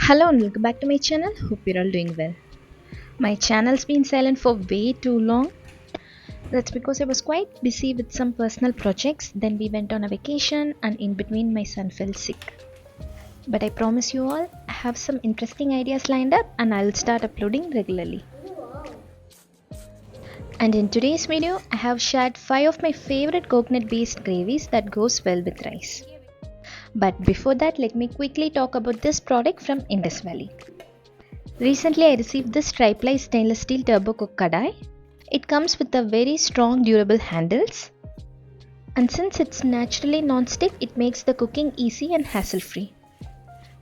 Hello and welcome back to my channel. Hope you're all doing well. My channel's been silent for way too long. That's because I was quite busy with some personal projects. Then we went on a vacation and in between my son fell sick. But I promise you all, I have some interesting ideas lined up and I'll start uploading regularly. And in today's video, I have shared 5 of my favorite coconut-based gravies that goes well with rice. But before that, let me quickly talk about this product from Indus Valley. Recently, I received this TriPly stainless steel turbo cook kadai. It comes with a very strong durable handles, and since it's naturally non-stick, it makes the cooking easy and hassle-free.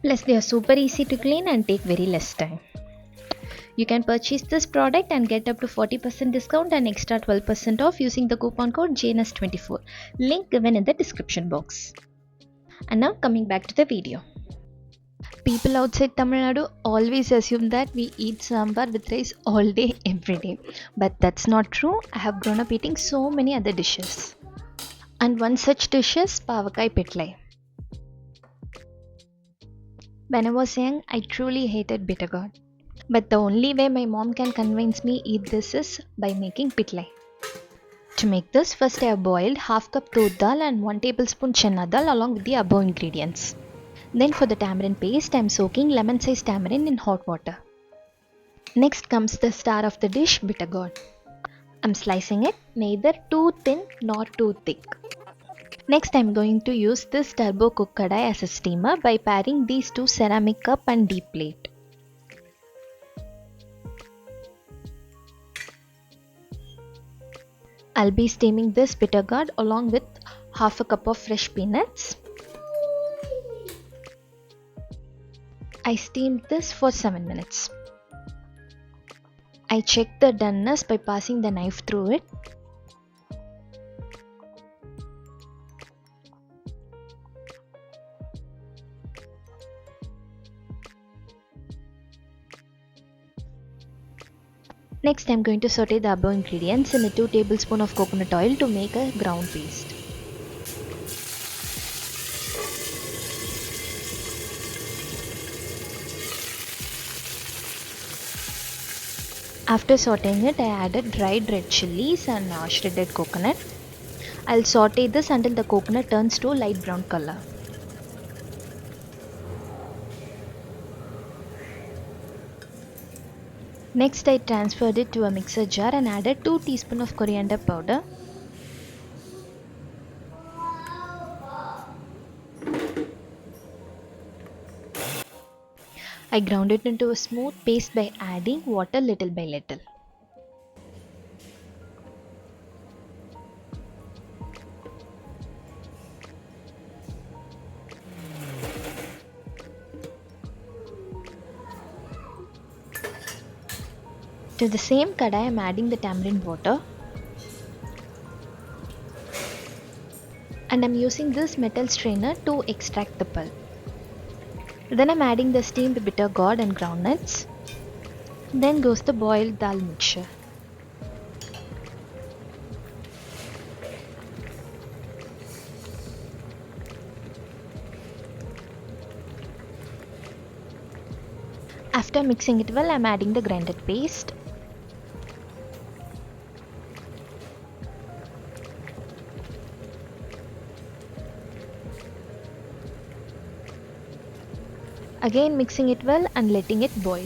Plus, they are super easy to clean and take very less time. You can purchase this product and get up to 40% discount and extra 12% off using the coupon code JNS24. Link given in the description box. And now coming back to the video. People outside Tamil Nadu always assume that we eat sambar with rice all day, every day. But that's not true. I have grown up eating so many other dishes. And one such dish is Pavakkai PITLAI. When I was young, I truly hated bitterguard. But the only way my mom can convince me eat this is by making PITLAI. To make this, first I have boiled half cup toor dal and 1 tablespoon channa dal along with the above ingredients. Then for the tamarind paste, I am soaking lemon-sized tamarind in hot water. Next comes the star of the dish, bitterguard. I am slicing it neither too thin nor too thick. Next I am going to use this turbo cook kadai as a steamer by pairing these two ceramic cup and deep plate. I'll be steaming this bitterguard along with half a cup of fresh peanuts. I steamed this for 7 minutes. I checked the doneness by passing the knife through it. Next, I am going to saute the above ingredients in a 2 tablespoons of coconut oil to make a ground paste. After sauteing it, I added dried red chillies and shredded coconut. I'll saute this until the coconut turns to a light brown color. Next, I transferred it to a mixer jar and added 2 teaspoons of coriander powder. I ground it into a smooth paste by adding water little by little. To the same kadai, I am adding the tamarind water. And I am using this metal strainer to extract the pulp. Then I am adding the steamed bitterguard and groundnuts. Then goes the boiled dal mixture. After mixing it well, I am adding the grinded paste. Again mixing it well and letting it boil.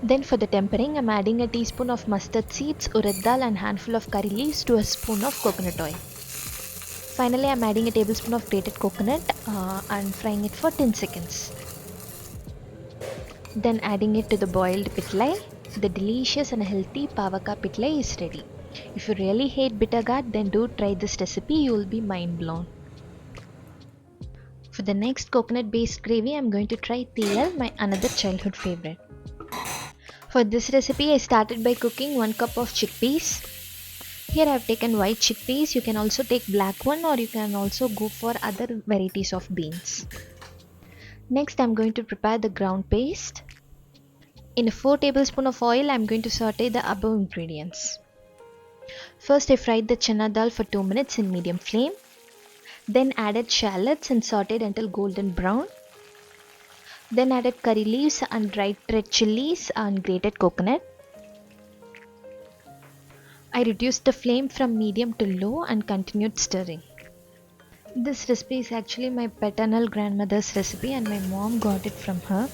Then for the tempering, I am adding a teaspoon of mustard seeds, urad dal and handful of curry leaves to a spoon of coconut oil. Finally, I am adding a tablespoon of grated coconut and frying it for 10 seconds. Then adding it to the boiled PITLAI. The delicious and healthy Pavakkai PITLAI is ready. If you really hate bitterguard, then do try this recipe, you will be mind blown. For the next coconut based gravy, I am going to try Theeyal, my another childhood favorite. For this recipe, I started by cooking 1 cup of chickpeas. Here I have taken white chickpeas. You can also take black one or you can also go for other varieties of beans. Next I am going to prepare the ground paste. In 4 tablespoons of oil I am going to saute the above ingredients. First I fried the channa dal for 2 minutes in medium flame. Then added shallots and sauteed until golden brown. Then added curry leaves and dried red chillies and grated coconut. I reduced the flame from medium to low and continued stirring. This recipe is actually my paternal grandmother's recipe and my mom got it from her.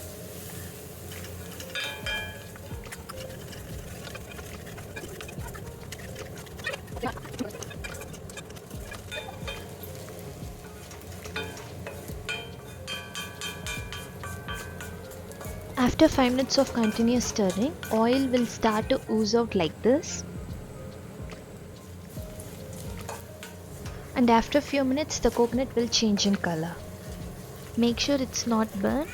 After 5 minutes of continuous stirring, oil will start to ooze out like this. And after a few minutes, the coconut will change in color. Make sure it's not burnt,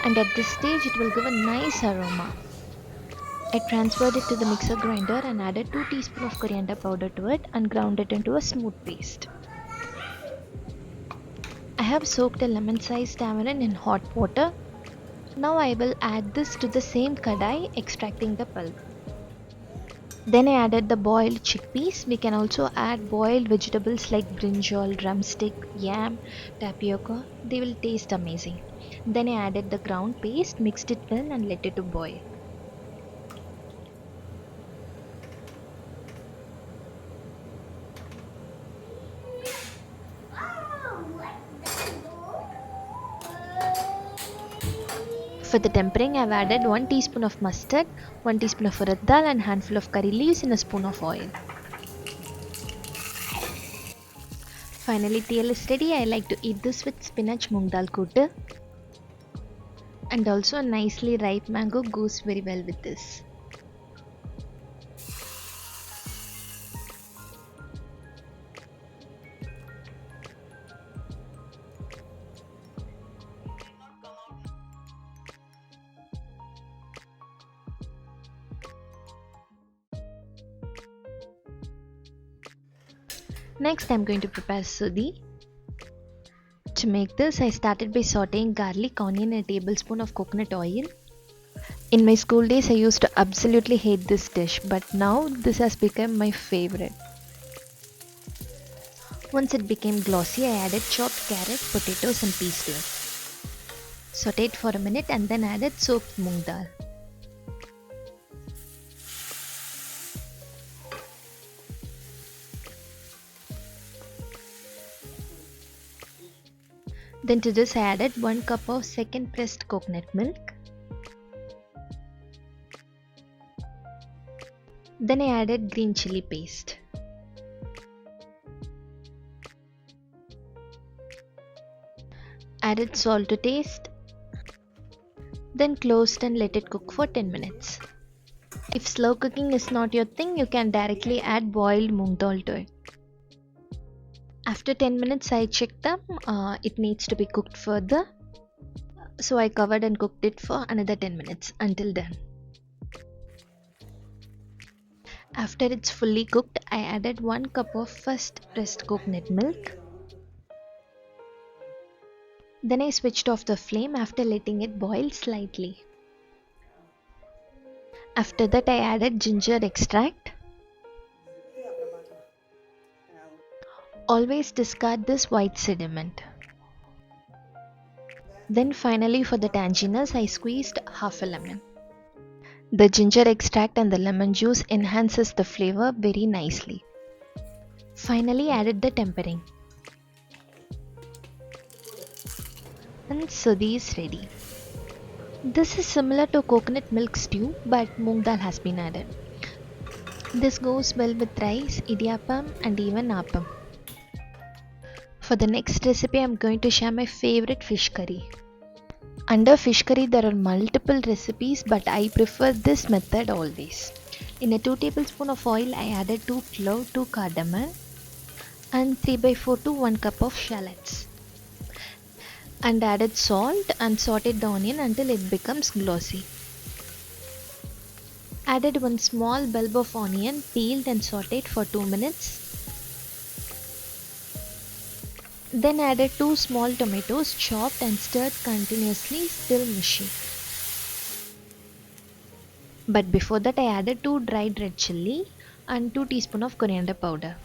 and at this stage it will give a nice aroma. I transferred it to the mixer grinder and added 2 teaspoons of coriander powder to it and ground it into a smooth paste. I have soaked a lemon-sized tamarind in hot water. Now I will add this to the same kadai, extracting the pulp. Then I added the boiled chickpeas. We can also add boiled vegetables like brinjal, drumstick, yam, tapioca. They will taste amazing. Then I added the ground paste, mixed it well and let it to boil. For the tempering, I have added 1 teaspoon of mustard, 1 teaspoon of urad dal and handful of curry leaves in a spoon of oil. Finally, Theeyal is ready. I like to eat this with spinach moong dal kootu. And also a nicely ripe mango goes very well with this. Next, I am going to prepare Sodhi. To make this, I started by sauteing garlic, onion and a tablespoon of coconut oil. In my school days, I used to absolutely hate this dish, but now this has become my favorite. Once it became glossy, I added chopped carrot, potatoes and peas to it. Sauteed for a minute and then added soaked moong dal. Then to this I added 1 cup of second pressed coconut milk. Then I added green chilli paste. Added salt to taste. Then closed and let it cook for 10 minutes. If slow cooking is not your thing, you can directly add boiled moong dal to it. After 10 minutes I checked them, it needs to be cooked further. So I covered and cooked it for another 10 minutes until done. After it's fully cooked, I added 1 cup of first pressed coconut milk. Then I switched off the flame after letting it boil slightly. After that I added ginger extract. Always discard this white sediment. Then finally for the tanginess, I squeezed half a lemon. The ginger extract and the lemon juice enhances the flavor very nicely. Finally added the tempering. And Sodhi is ready. This is similar to coconut milk stew, but moong dal has been added. This goes well with rice, idiyappam and even appam. For the next recipe, I am going to share my favorite fish curry. Under fish curry, there are multiple recipes, but I prefer this method always. In a 2 tablespoons of oil, I added 2 cloves, 2 cardamom and 3/4 to 1 cup of shallots. And added salt and sauteed the onion until it becomes glossy. Added 1 small bulb of onion, peeled and sauteed for 2 minutes. Then added 2 small tomatoes, chopped and stirred continuously, still mushy. But before that I added 2 dried red chilli and 2 teaspoons of coriander powder.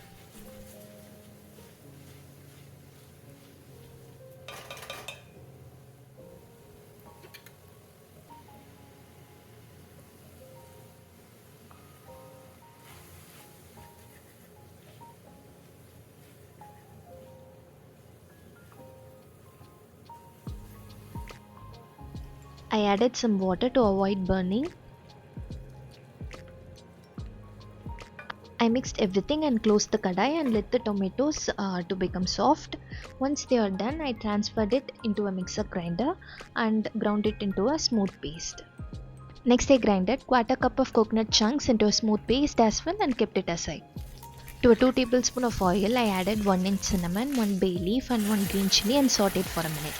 I added some water to avoid burning. I mixed everything and closed the kadai and let the tomatoes to become soft. Once they are done, I transferred it into a mixer grinder and ground it into a smooth paste. Next, I grinded quarter cup of coconut chunks into a smooth paste as well and kept it aside. To a 2 tablespoons of oil, I added 1 inch cinnamon, 1 bay leaf and 1 green chilli and sauteed for a minute.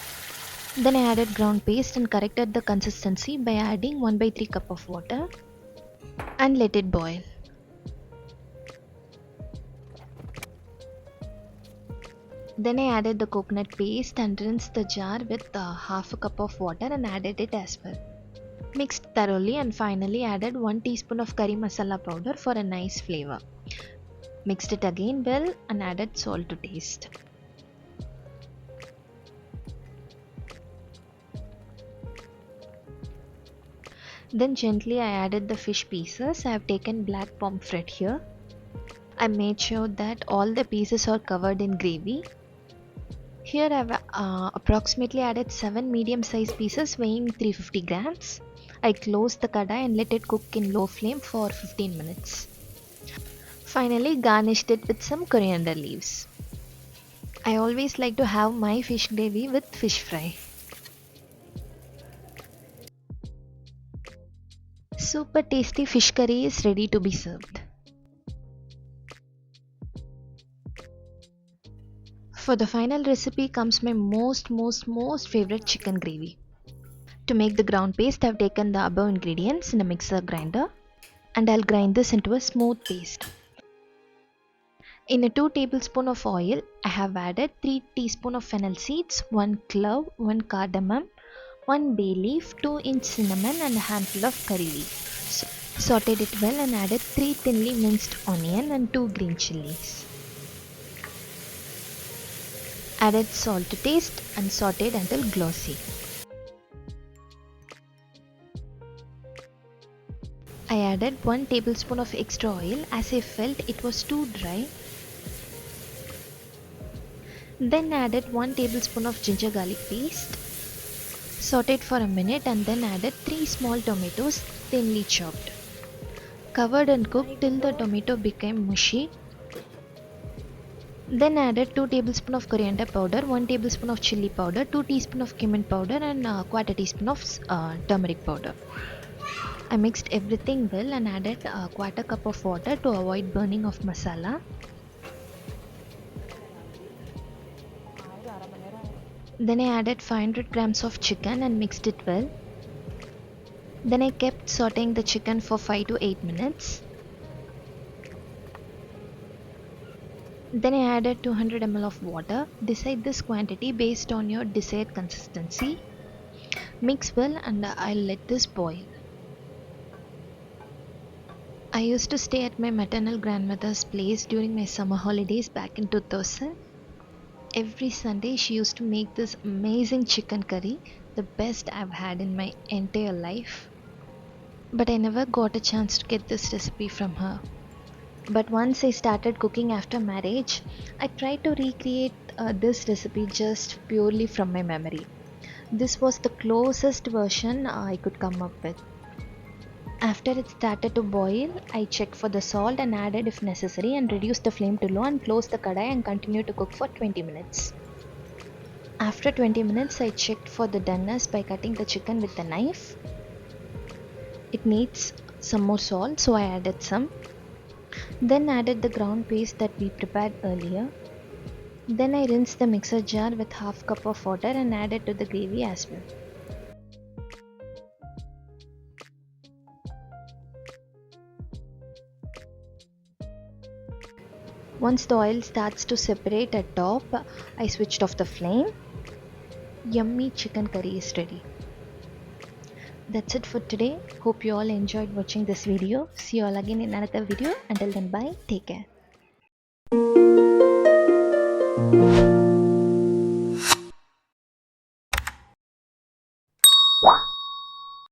Then I added ground paste and corrected the consistency by adding 1/3 cup of water and let it boil. Then I added the coconut paste and rinsed the jar with half a cup of water and added it as well. Mixed thoroughly and finally added 1 teaspoon of curry masala powder for a nice flavor. Mixed it again well and added salt to taste. Then gently I added the fish pieces. I have taken black pomfret here. I made sure that all the pieces are covered in gravy. Here I have approximately added 7 medium-sized pieces weighing 350 grams. I closed the kadai and let it cook in low flame for 15 minutes. Finally garnished it with some coriander leaves. I always like to have my fish gravy with fish fry. Super tasty fish curry is ready to be served. For the final recipe comes my most favorite chicken gravy. To make the ground paste, I have taken the above ingredients in a mixer grinder and I'll grind this into a smooth paste. In a 2 tablespoons of oil, I have added 3 teaspoons of fennel seeds, 1 clove, 1 cardamom, 1 bay leaf, 2 inch cinnamon and a handful of curry leaf. Sauteed it well and added 3 thinly minced onion and 2 green chillies. Added salt to taste and sauteed until glossy. I added 1 tablespoon of extra oil as I felt it was too dry. Then added 1 tablespoon of ginger garlic paste. Sauteed for a minute and then added 3 small tomatoes thinly chopped. Covered and cooked till the tomato became mushy. Then added 2 tablespoons of coriander powder, 1 tablespoon of chilli powder, 2 teaspoons of cumin powder and quarter teaspoon of turmeric powder. I mixed everything well and added a quarter cup of water to avoid burning of masala. Then I added 500 grams of chicken and mixed it well. Then I kept sauteing the chicken for 5 to 8 minutes. Then I added 200 ml of water. Decide this quantity based on your desired consistency. Mix well and I'll let this boil. I used to stay at my maternal grandmother's place during my summer holidays back in 2000. Every Sunday she used to make this amazing chicken curry, the best I've had in my entire life. But I never got a chance to get this recipe from her. But once I started cooking after marriage, I tried to recreate this recipe just purely from my memory. This was the closest version I could come up with. After it started to boil, I checked for the salt and added if necessary and reduced the flame to low and closed the kadai and continued to cook for 20 minutes. After 20 minutes, I checked for the doneness by cutting the chicken with a knife. It needs some more salt, so I added some. Then added the ground paste that we prepared earlier. Then I rinsed the mixer jar with half cup of water and added to the gravy as well. Once the oil starts to separate at top, I switched off the flame. Yummy chicken curry is ready. That's it for today. Hope you all enjoyed watching this video. See you all again in another video. Until then, bye. Take care.